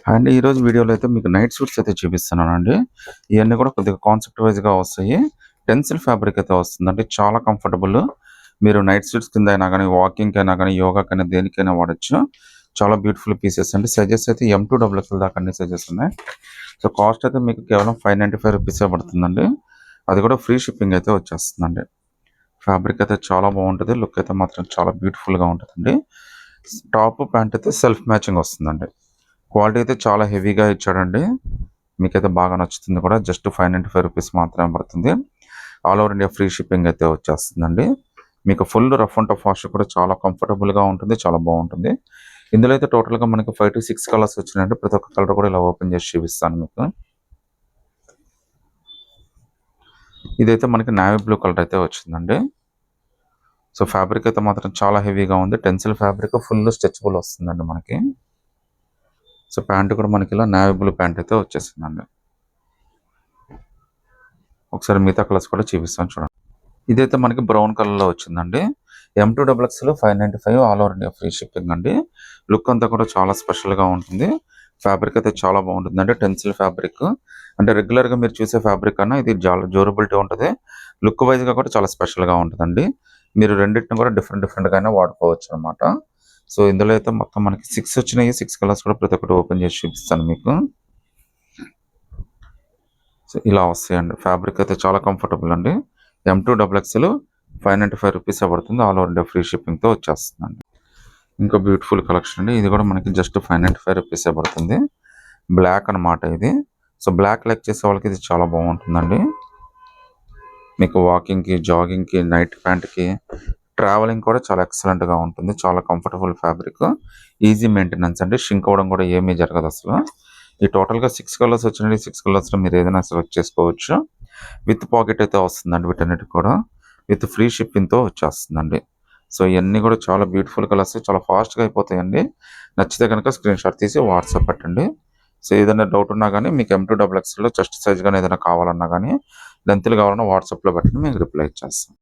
And ఈరోజు వీడియోలో అయితే మీకు నైట్ సూట్స్ అయితే చూపిస్తున్నానండి. ఇవన్నీ కూడా కొద్దిగా కాన్సెప్ట్ వైజ్‌గా వస్తాయి. టెన్సిల్ ఫ్యాబ్రిక్ అయితే వస్తుందండి. చాలా కంఫర్టబుల్. మీరు నైట్ సూట్స్ కింద అయినా గానీ, వాకింగ్‌కైనా గానీ, యోగాకైనా దేనికైనా వాడొచ్చు. చాలా బ్యూటిఫుల్ పీసెస్ అండి. సైజెస్ అయితే M2 డబుల్ ఎక్స్ఎల్ దాకా అన్ని సైజెస్ ఉన్నాయి. సో, కాస్ట్ అయితే మీకు కేవలం ₹595 పడుతుందండి. అది కూడా ఫ్రీ షిప్పింగ్ అయితే వచ్చేస్తుందండి. ఫ్యాబ్రిక్ అయితే చాలా బాగుంటది. లుక్ అయితే మాత్రం చాలా బ్యూటిఫుల్‌గా ఉంటదండి. టాప్, ప్యాంట్ అయితే సెల్ఫ్ మ్యాచింగ్ వస్తుందండి. క్వాలిటీ అయితే చాలా హెవీగా ఇచ్చాడండి. మీకైతే బాగా నచ్చుతుంది కూడా. జస్ట్ ₹595 మాత్రమే పడుతుంది. All over India free shipping అయితే వచ్చేస్తుందండి. మీకు full rough and tough wash కూడా చాలా కంఫర్టబుల్‌గా ఉంటుంది. చాలా బాగుంటుంది. ఇందులో అయితే టోటల్‌గా మనకి 5-6 కలర్స్ వచ్చినాయండి. ప్రతి ఒక్క కలర్ కూడా ఇలా ఓపెన్ చేసి చూపిస్తాను మీకు. ఇదైతే మనకి నేవీ బ్లూ కలర్ అయితే వచ్చిందండి. సో, ఫ్యాబ్రిక్ అయితే మాత్రం చాలా హెవీగా ఉంది. టెన్సిల్ ఫ్యాబ్రిక్ ఫుల్ స్ట్రెచబుల్ వస్తుందండి మనకి. సో, ప్యాంట్ కూడా మనకి ఇలా నేవీ బ్లూ ప్యాంట్ అయితే వచ్చేసిందండి. ఒకసారి మిగతా కలర్స్ కూడా చూపిస్తాను చూడండి. ఇదైతే మనకి బ్రౌన్ కలర్‌లో వచ్చిందండి. M2 double XL 595 all over India free shipping అండి. లుక్ అంతా కూడా చాలా స్పెషల్‌గా ఉంటుంది. ఫ్యాబ్రిక్ అయితే చాలా బాగుంటుందండి. Tensile fabric. అంటే రెగ్యులర్‌గా మీరు చూసే ఫ్యాబ్రిక్ కన్నా ఇది చాలా డ్యూరబిలిటీ ఉంటది. లుక్ వైస్‌గా కూడా చాలా స్పెషల్‌గా ఉంటదండి. మీరు రెండిటిని కూడా డిఫరెంట్‌గానే వాడుకోవచ్చనమాట. సో, ఇందులో అయితే మొత్తం మనకి 6 వచ్చినాయి. 6 కలర్స్ కూడా ప్రతి ఒక్కటి ఓపెన్ చేసి చూపిస్తాను మీకు. సో, ఇలా వస్తాయండి. ఫ్యాబ్రిక్ అయితే చాలా కంఫర్టబుల్ అండి. M2 డబుల్ ఎక్స్ఎల్ ₹595 పడుతుంది. ఆల్ ఓవర్ ఇండియా ఫ్రీ షిప్పింగ్‌తో వచ్చేస్తుందండి. ఇంకో బ్యూటిఫుల్ కలెక్షన్ అండి. ఇది కూడా మనకి జస్ట్ ₹595 పడుతుంది. బ్లాక్ అనమాట ఇది. సో, బ్లాక్ లైక్ చేసే వాళ్ళకి ఇది చాలా బాగుంటుందండి. మీకు వాకింగ్‌కి, జాగింగ్‌కి, నైట్ ప్యాంట్‌కి, ట్రావెలింగ్ కూడా చాలా ఎక్సలెంట్‌గా ఉంటుంది. చాలా కంఫర్టబుల్ ఫ్యాబ్రిక్. ఈజీ మెయింటెనెన్స్ అండి. షింక్ అవ్వడం కూడా ఏమీ జరగదు అసలు. ఈ టోటల్‌గా 6 కలర్స్ వచ్చినాయి. 6 కలర్స్‌లో మీరు ఏదైనా సెలెక్ట్ చేసుకోవచ్చు. విత్ పాకెట్ అయితే వస్తుందండి వీటన్నిటికి కూడా. విత్ ఫ్రీ షిప్పింగ్‌తో వచ్చేస్తుందండి. సో, ఇయన్నీ కూడా చాలా బ్యూటిఫుల్ కలర్స్. చాలా ఫాస్ట్‌గా అయిపోతాయండి. నచ్చితే గనుక స్క్రీన్‌షాట్ తీసి వాట్సాప్ పెట్టండి. సో, ఏదైనా డౌట్ ఉన్నా గానీ మీకు M2 డబుల్ ఎక్స్ఎల్‌లో చెస్ట్ సైజ్ గాని ఏదైనా కావాలన్నా గానీ, లెంగ్త్‌లు కావాలన్నా వాట్సాప్‌లో పెట్టండి. మీకు రిప్లై ఇచ్చేస్తాం.